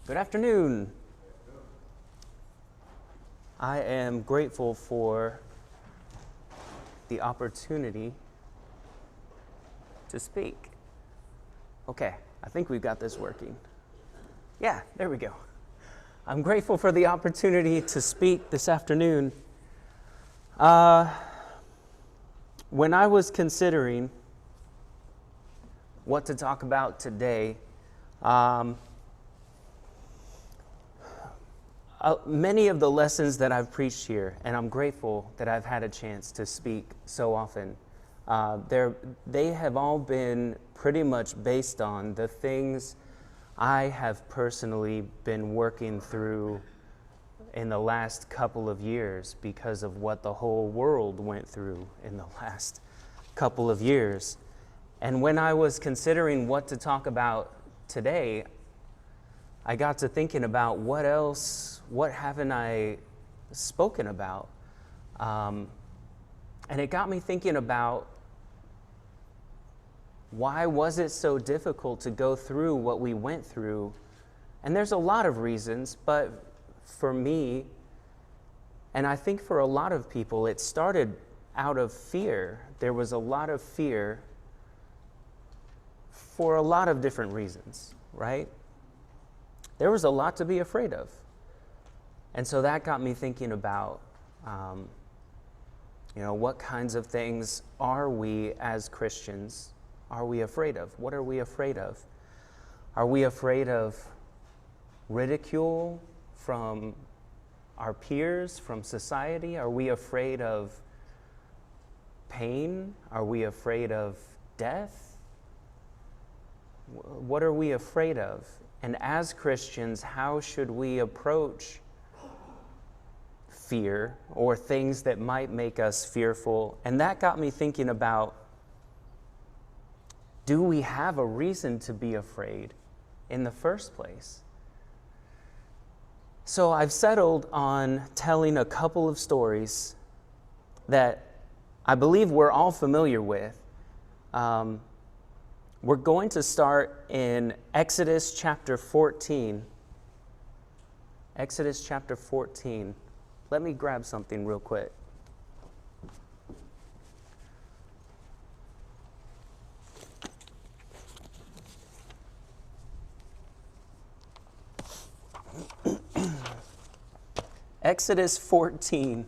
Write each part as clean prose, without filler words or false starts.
Good afternoon. I am grateful for the opportunity to speak. Okay, I think we've got this working. Yeah, there we go. I'm grateful for the opportunity to speak this afternoon. When I was considering what to talk about today, many of the lessons that I've preached here, and I'm grateful that I've had a chance to speak so often, they have all been pretty much based on the things I have personally been working through in the last couple of years because of what the whole world went through in the last couple of years. And when I was considering what to talk about today, I got to thinking about what haven't I spoken about? And it got me thinking about why was it so difficult to go through what we went through? And there's a lot of reasons, but for me, and I think for a lot of people, it started out of fear. There was a lot of fear for a lot of different reasons, right? There was a lot to be afraid of. And so that got me thinking about, what kinds of things are we as Christians, are we afraid of? What are we afraid of? Are we afraid of ridicule from our peers, from society? Are we afraid of pain? Are we afraid of death? What are we afraid of? And as Christians, how should we approach fear or things that might make us fearful? And that got me thinking about, do we have a reason to be afraid in the first place? So I've settled on telling a couple of stories that I believe we're all familiar with. We're going to start in Exodus chapter 14. Exodus chapter 14. Let me grab something real quick. Exodus 14.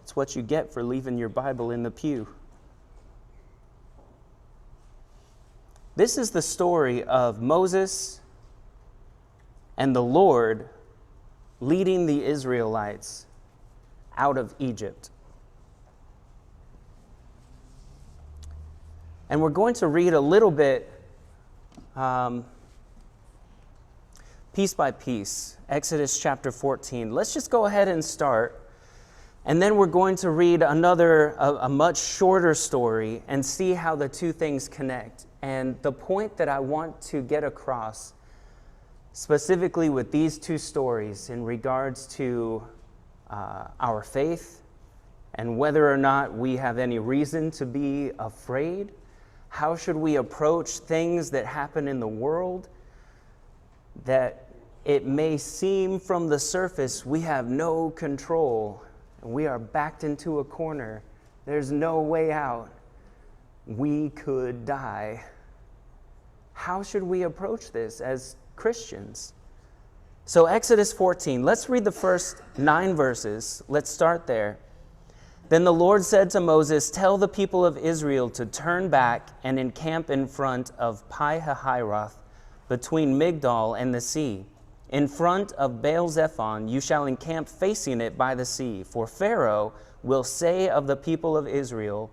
It's what you get for leaving your Bible in the pew. This is the story of Moses and the Lord leading the Israelites out of Egypt. And we're going to read a little bit piece by piece, Exodus chapter 14. Let's just go ahead and start. And then we're going to read a much shorter story and see how the two things connect. And the point that I want to get across, specifically with these two stories in regards to our faith and whether or not we have any reason to be afraid, how should we approach things that happen in the world that it may seem from the surface we have no control. We are backed into a corner. There's no way out. We could die. How should we approach this as Christians? So Exodus 14, let's read the first 9 verses. Let's start there. Then the Lord said to Moses, "Tell the people of Israel to turn back and encamp in front of Pi-hahiroth, between Migdol and the sea. In front of Baal-zephon you shall encamp facing it by the sea. For Pharaoh will say of the people of Israel,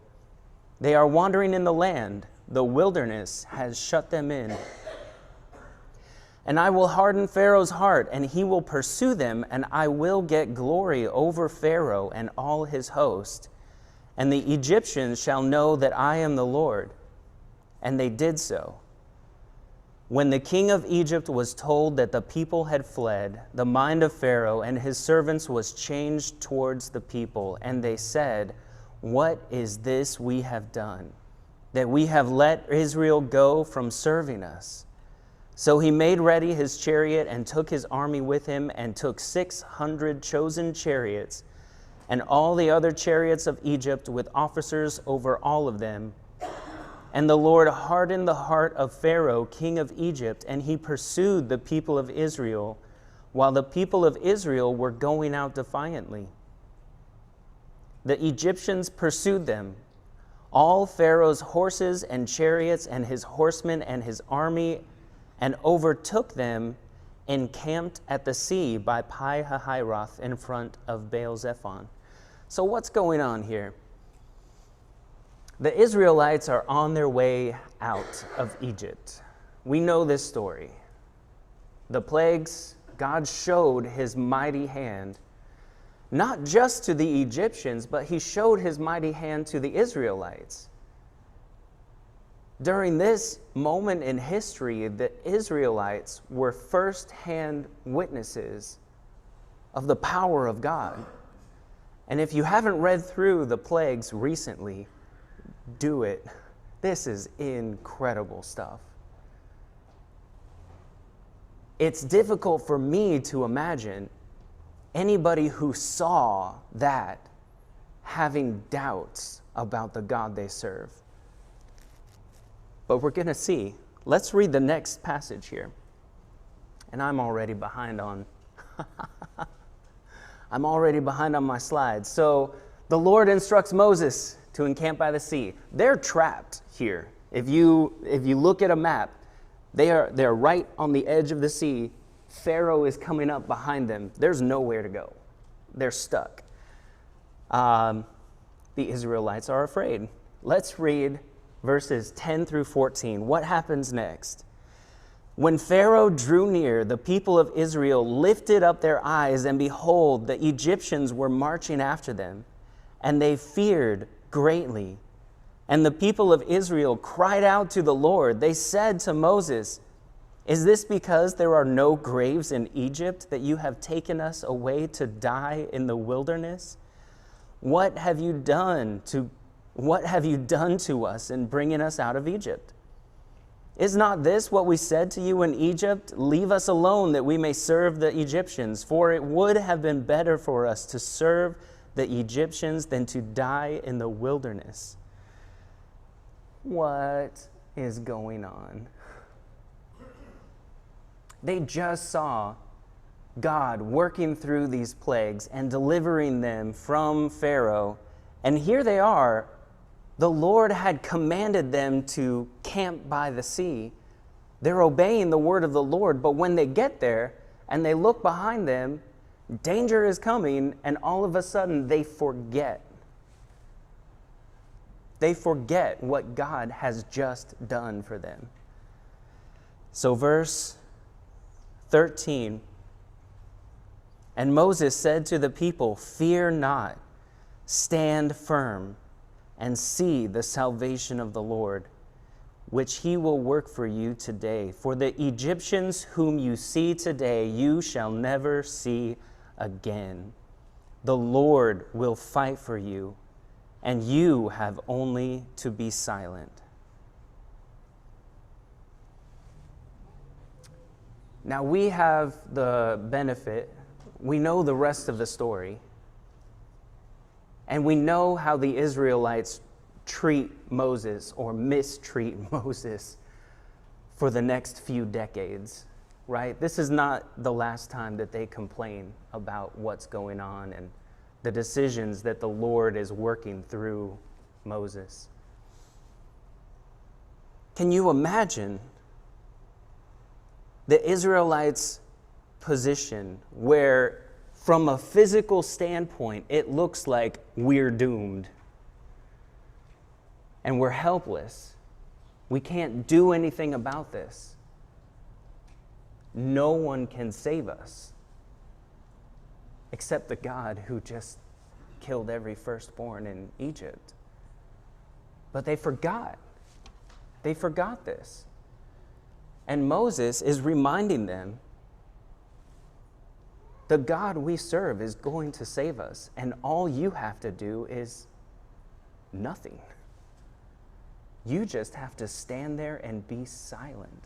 'They are wandering in the land. The wilderness has shut them in.' And I will harden Pharaoh's heart, and he will pursue them, and I will get glory over Pharaoh and all his host. And the Egyptians shall know that I am the Lord." And they did so. When the king of Egypt was told that the people had fled, the mind of Pharaoh and his servants was changed towards the people, and they said, "What is this we have done, that we have let Israel go from serving us? So he made ready his chariot and took his army with him and took 600 chosen chariots and all the other chariots of Egypt with officers over all of them. And the Lord hardened the heart of Pharaoh, king of Egypt, and he pursued the people of Israel, while the people of Israel were going out defiantly. The Egyptians pursued them, all Pharaoh's horses and chariots and his horsemen and his army, and overtook them, encamped at the sea by Pi-hahiroth in front of Baal-zephon. So what's going on here? The Israelites are on their way out of Egypt. We know this story. The plagues, God showed his mighty hand, not just to the Egyptians, but he showed his mighty hand to the Israelites. During this moment in history, the Israelites were first-hand witnesses of the power of God. And if you haven't read through the plagues recently, do it. This is incredible stuff. It's difficult for me to imagine anybody who saw that having doubts about the God they serve. But we're going to see. Let's read the next passage here. And I'm already behind on my slides. So the Lord instructs Moses to encamp by the sea. They're trapped here. If you look at a map, they're right on the edge of the sea. Pharaoh is coming up behind them. There's nowhere to go. They're stuck. The Israelites are afraid. Let's read verses 10 through 14. What happens next? When Pharaoh drew near, the people of Israel lifted up their eyes, and behold, the Egyptians were marching after them, and they feared greatly. And the people of Israel cried out to the Lord. They said to Moses, "Is this because there are no graves in Egypt that you have taken us away to die in the wilderness? What have you done to us in bringing us out of Egypt? Is not this what we said to you in Egypt? Leave us alone that we may serve the Egyptians, for it would have been better for us to serve the Egyptians than to die in the wilderness." What is going on? They just saw God working through these plagues and delivering them from Pharaoh. And here they are. The Lord had commanded them to camp by the sea. They're obeying the word of the Lord, but when they get there and they look behind them, danger is coming, and all of a sudden they forget. They forget what God has just done for them. So verse 13, and Moses said to the people, "Fear not, stand firm, and see the salvation of the Lord, which he will work for you today. For the Egyptians whom you see today, you shall never see again. The Lord will fight for you, and you have only to be silent." Now we have the benefit, we know the rest of the story, and we know how the Israelites treat Moses or mistreat Moses for the next few decades, right? This is not the last time that they complain about what's going on and the decisions that the Lord is working through Moses. Can you imagine the Israelites' position where, from a physical standpoint, it looks like we're doomed and we're helpless? We can't do anything about this. No one can save us except the God who just killed every firstborn in Egypt. But they forgot. They forgot this. And Moses is reminding them, the God we serve is going to save us, and all you have to do is nothing. You just have to stand there and be silent.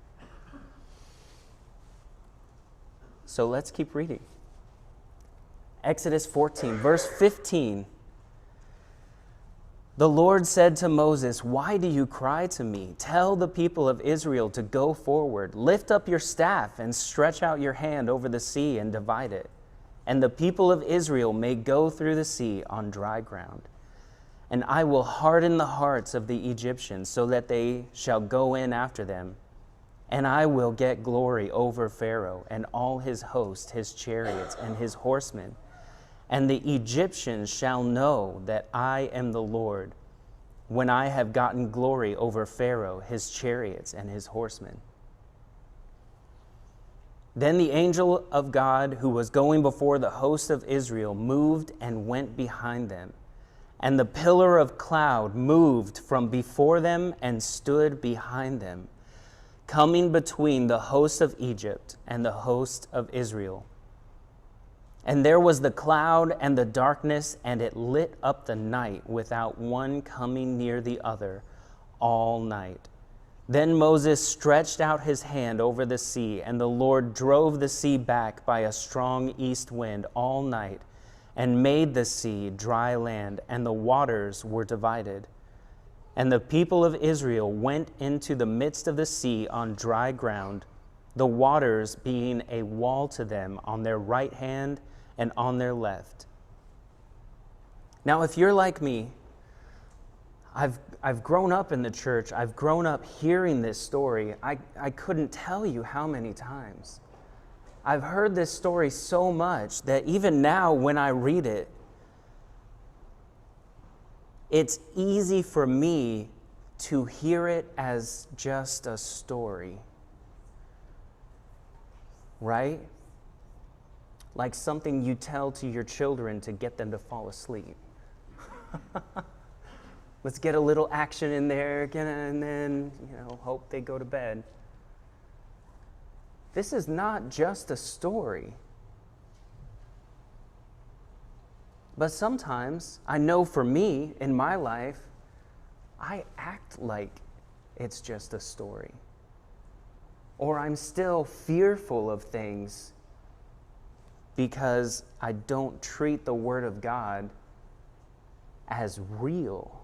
So let's keep reading. Exodus 14, verse 15. The Lord said to Moses, "Why do you cry to me? Tell the people of Israel to go forward. Lift up your staff and stretch out your hand over the sea and divide it. And the people of Israel may go through the sea on dry ground. And I will harden the hearts of the Egyptians so that they shall go in after them. And I will get glory over Pharaoh and all his host, his chariots, and his horsemen. And the Egyptians shall know that I am the Lord, when I have gotten glory over Pharaoh, his chariots, and his horsemen." Then the angel of God, who was going before the host of Israel, moved and went behind them. And the pillar of cloud moved from before them and stood behind them, coming between the host of Egypt and the host of Israel. And there was the cloud and the darkness, and it lit up the night without one coming near the other all night. Then Moses stretched out his hand over the sea, and the Lord drove the sea back by a strong east wind all night, and made the sea dry land, and the waters were divided. And the people of Israel went into the midst of the sea on dry ground, the waters being a wall to them on their right hand and on their left. Now, if you're like me, I've grown up in the church. I've grown up hearing this story. I couldn't tell you how many times. I've heard this story so much that even now when I read it, it's easy for me to hear it as just a story, right? Like something you tell to your children to get them to fall asleep. Let's get a little action in there, and then, hope they go to bed. This is not just a story. But sometimes, I know for me, in my life, I act like it's just a story. Or I'm still fearful of things because I don't treat the Word of God as real,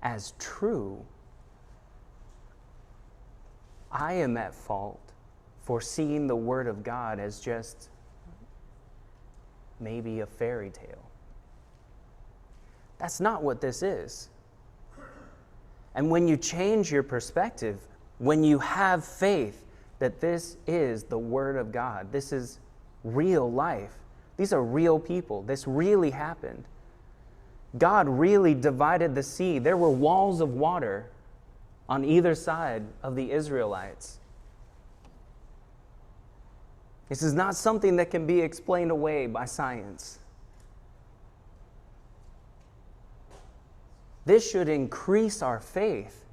as true. I am at fault for seeing the Word of God as just maybe a fairy tale. That's not what this is. And when you change your perspective, when you have faith that this is the Word of God, this is real life, these are real people, this really happened. God really divided the sea. There were walls of water on either side of the Israelites. This is not something that can be explained away by science. This should increase our faith.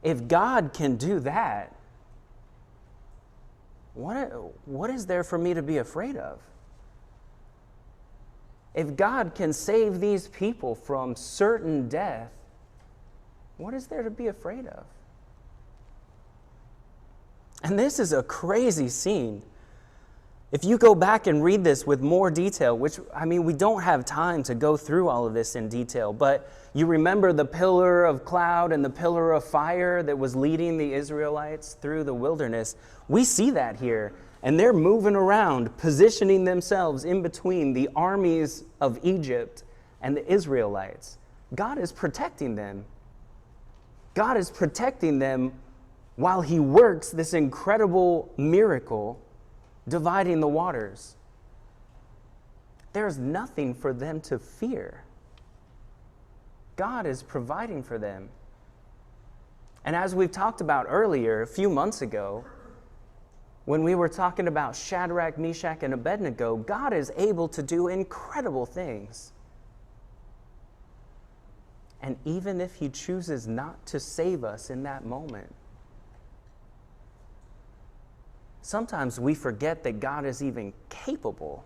If God can do that, what is there for me to be afraid of? If God can save these people from certain death, what is there to be afraid of? And this is a crazy scene. If you go back and read this with more detail, which, we don't have time to go through all of this in detail, but you remember the pillar of cloud and the pillar of fire that was leading the Israelites through the wilderness. We see that here, and they're moving around, positioning themselves in between the armies of Egypt and the Israelites. God is protecting them. God is protecting them while He works this incredible miracle, dividing the waters. There's nothing for them to fear. God is providing for them. And as we've talked about earlier, a few months ago, when we were talking about Shadrach, Meshach, and Abednego, God is able to do incredible things. And even if He chooses not to save us in that moment, sometimes we forget that God is even capable.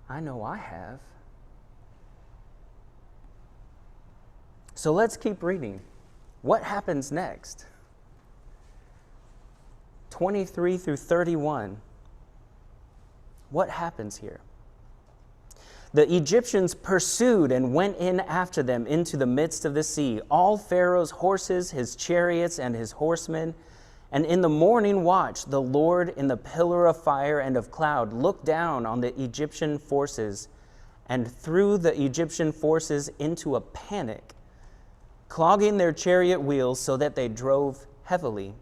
I know I have. So let's keep reading. What happens next? 23 through 31. What happens here? The Egyptians pursued and went in after them into the midst of the sea, all Pharaoh's horses, his chariots, and his horsemen. And in the morning watch, the Lord in the pillar of fire and of cloud looked down on the Egyptian forces and threw the Egyptian forces into a panic, clogging their chariot wheels so that they drove heavily.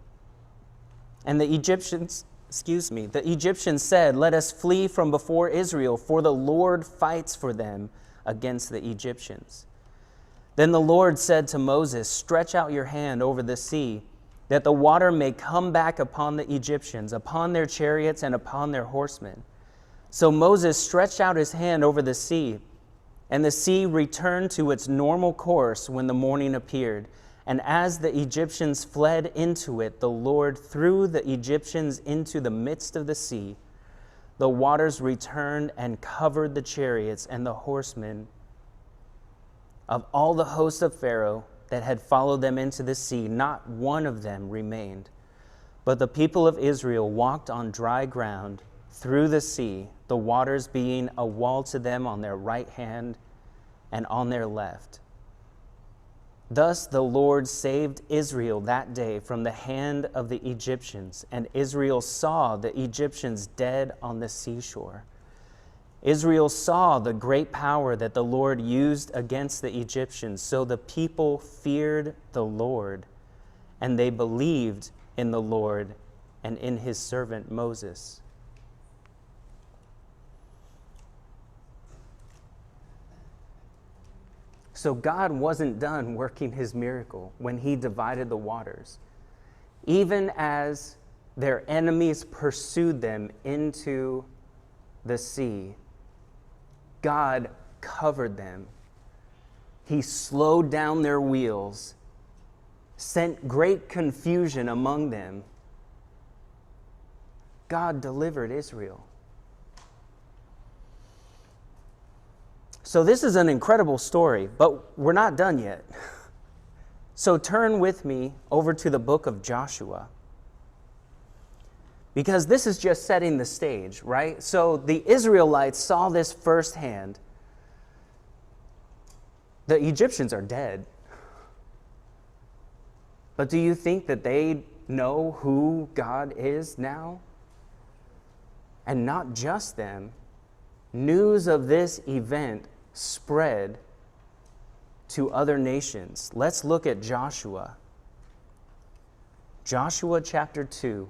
And the Egyptians said, "Let us flee from before Israel, for the Lord fights for them against the Egyptians." Then the Lord said to Moses, "Stretch out your hand over the sea, that the water may come back upon the Egyptians, upon their chariots and upon their horsemen." So Moses stretched out his hand over the sea, and the sea returned to its normal course when the morning appeared. And as the Egyptians fled into it, the Lord threw the Egyptians into the midst of the sea. The waters returned and covered the chariots and the horsemen of all the hosts of Pharaoh that had followed them into the sea. Not one of them remained. But the people of Israel walked on dry ground through the sea, the waters being a wall to them on their right hand and on their left. Thus the Lord saved Israel that day from the hand of the Egyptians, and Israel saw the Egyptians dead on the seashore. Israel saw the great power that the Lord used against the Egyptians, so the people feared the Lord, and they believed in the Lord and in his servant Moses. So God wasn't done working his miracle when he divided the waters. Even as their enemies pursued them into the sea, God covered them. He slowed down their wheels, sent great confusion among them. God delivered Israel. So this is an incredible story, but we're not done yet. So turn with me over to the book of Joshua, because this is just setting the stage, right? So the Israelites saw this firsthand. The Egyptians are dead. But do you think that they know who God is now? And not just them. News of this event spread to other nations. Let's look at Joshua. Joshua chapter 2.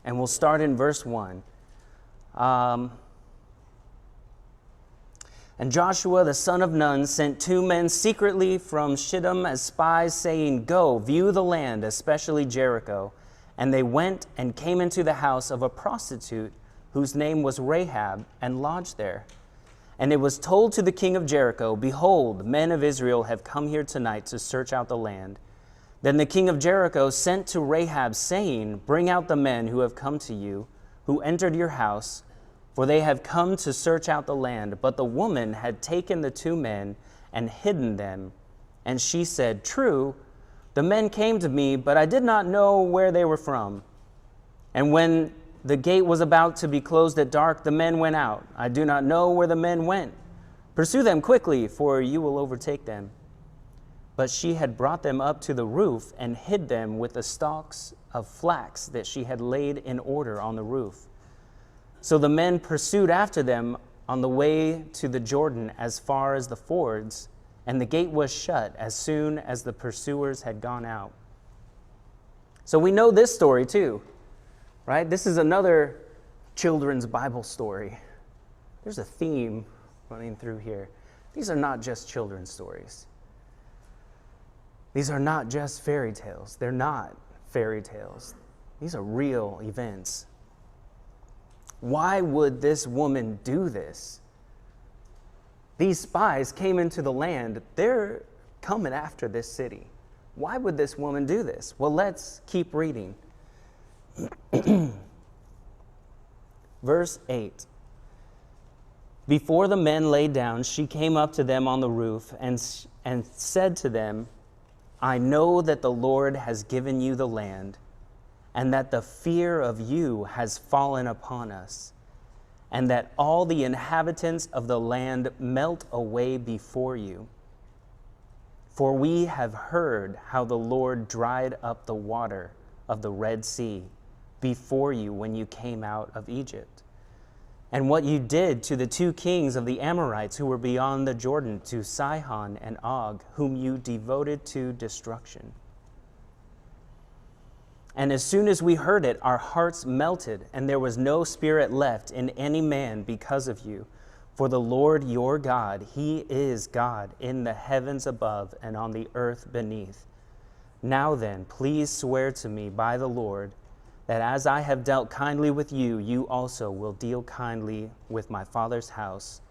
And we'll start in verse 1. And Joshua the son of Nun sent 2 men secretly from Shittim as spies, saying, "Go, view the land, especially Jericho." And they went and came into the house of a prostitute whose name was Rahab, and lodged there. And it was told to the king of Jericho, "Behold, men of Israel have come here tonight to search out the land." Then the king of Jericho sent to Rahab, saying, "Bring out the men who have come to you, who entered your house, for they have come to search out the land." But the woman had taken the 2 men and hidden them. And she said, "True, the men came to me, but I did not know where they were from. And when the gate was about to be closed at dark, the men went out. I do not know where the men went. Pursue them quickly, for you will overtake them." But she had brought them up to the roof and hid them with the stalks of flax that she had laid in order on the roof. So the men pursued after them on the way to the Jordan as far as the fords, and the gate was shut as soon as the pursuers had gone out. So we know this story too, right? This is another children's Bible story. There's a theme running through here. These are not just children's stories. These are not just fairy tales. They're not fairy tales. These are real events. Why would this woman do this? These spies came into the land. They're coming after this city. Why would this woman do this? Well, let's keep reading. Verse 8. Before the men lay down, she came up to them on the roof and said to them, "I know that the Lord has given you the land, and that the fear of you has fallen upon us, and that all the inhabitants of the land melt away before you. For we have heard how the Lord dried up the water of the Red Sea before you when you came out of Egypt, and what you did to the 2 kings of the Amorites who were beyond the Jordan, to Sihon and Og, whom you devoted to destruction. And as soon as we heard it, our hearts melted, and there was no spirit left in any man because of you. For the Lord your God, he is God in the heavens above and on the earth beneath. Now then, please swear to me by the Lord that as I have dealt kindly with you, you also will deal kindly with my father's house,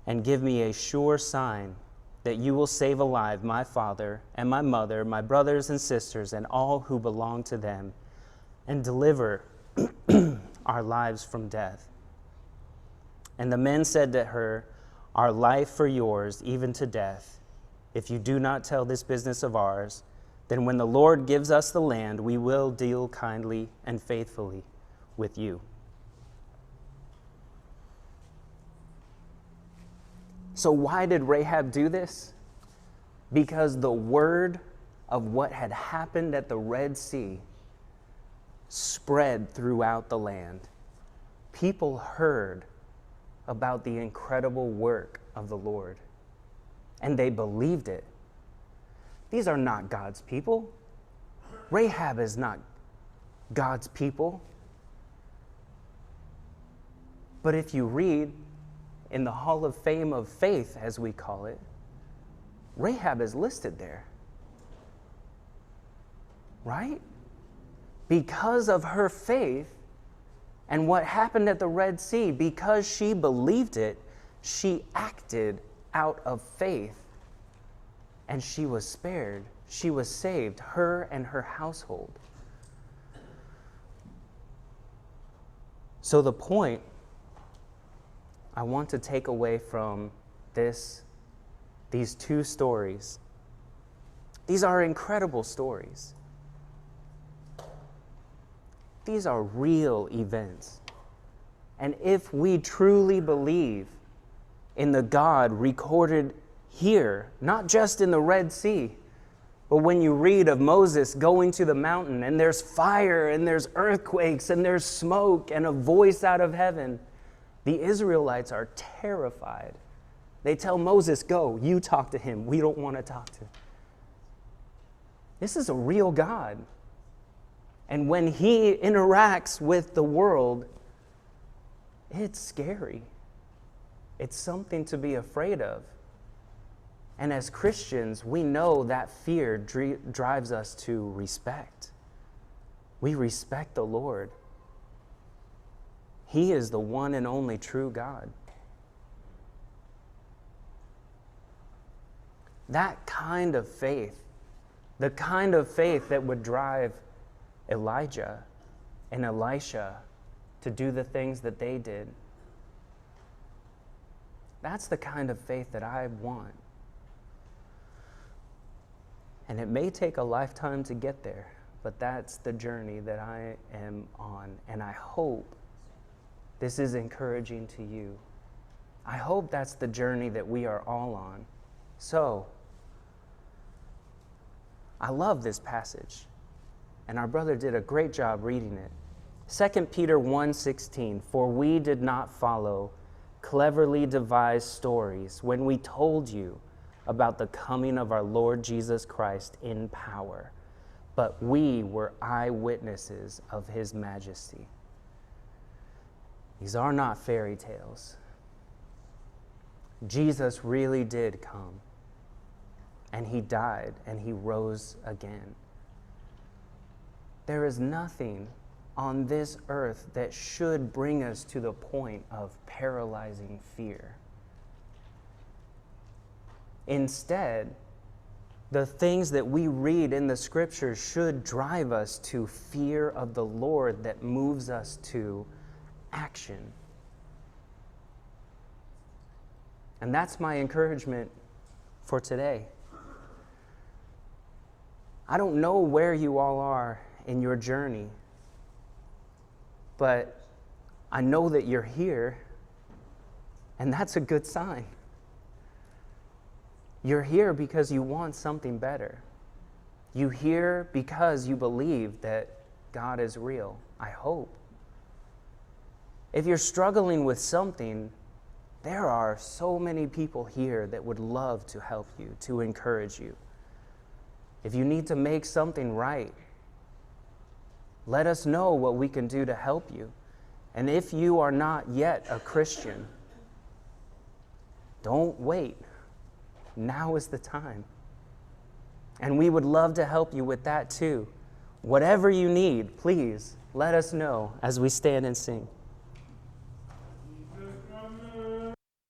and give me a sure sign that you will save alive my father and my mother, my brothers and sisters, and all who belong to them, and deliver our lives from death. And the men said to her, our life for yours, even to death. If you do not tell this business of ours, then when the Lord gives us the land, we will deal kindly and faithfully with you. So why did Rahab do this? Because the word of what had happened at the Red Sea spread throughout the land. People heard about the incredible work of the Lord, and they believed it. These are not God's people. Rahab is not God's people. But if you read in the Hall of Fame of Faith, as we call it, Rahab is listed there. Right? Because of her faith and what happened at the Red Sea, because she believed it, she acted out of faith. And she was spared. She was saved, her and her household. So the point I want to take away from these 2 stories, these are incredible stories. These are real events. And if we truly believe in the God recorded here, not just in the Red Sea, but when you read of Moses going to the mountain and there's fire and there's earthquakes and there's smoke and a voice out of heaven, the Israelites are terrified. They tell Moses, go, you talk to him. We don't want to talk to him. This is a real God. And when he interacts with the world, it's scary. It's something to be afraid of. And as Christians, we know that fear drives us to respect. We respect the Lord. He is the one and only true God. That kind of faith, the kind of faith that would drive Elijah and Elisha to do the things that they did, that's the kind of faith that I want. And it may take a lifetime to get there, but that's the journey that I am on. And I hope this is encouraging to you. I hope that's the journey that we are all on. So, I love this passage, and our brother did a great job reading it. 2 Peter 1:16, for we did not follow cleverly devised stories when we told you about the coming of our Lord Jesus Christ in power, but we were eyewitnesses of his majesty. These are not fairy tales. Jesus really did come, and he died, and he rose again. There is nothing on this earth that should bring us to the point of paralyzing fear. Instead, the things that we read in the scriptures should drive us to fear of the Lord that moves us to action. And that's my encouragement for today. I don't know where you all are in your journey but I know that you're here, and that's a good sign. You're here because you want something better. You're here because you believe that God is real, I hope. If you're struggling with something, there are so many people here that would love to help you, to encourage you. If you need to make something right, let us know what we can do to help you. And if you are not yet a Christian, don't wait. Now is the time. And we would love to help you with that too. Whatever you need, please let us know as we stand and sing.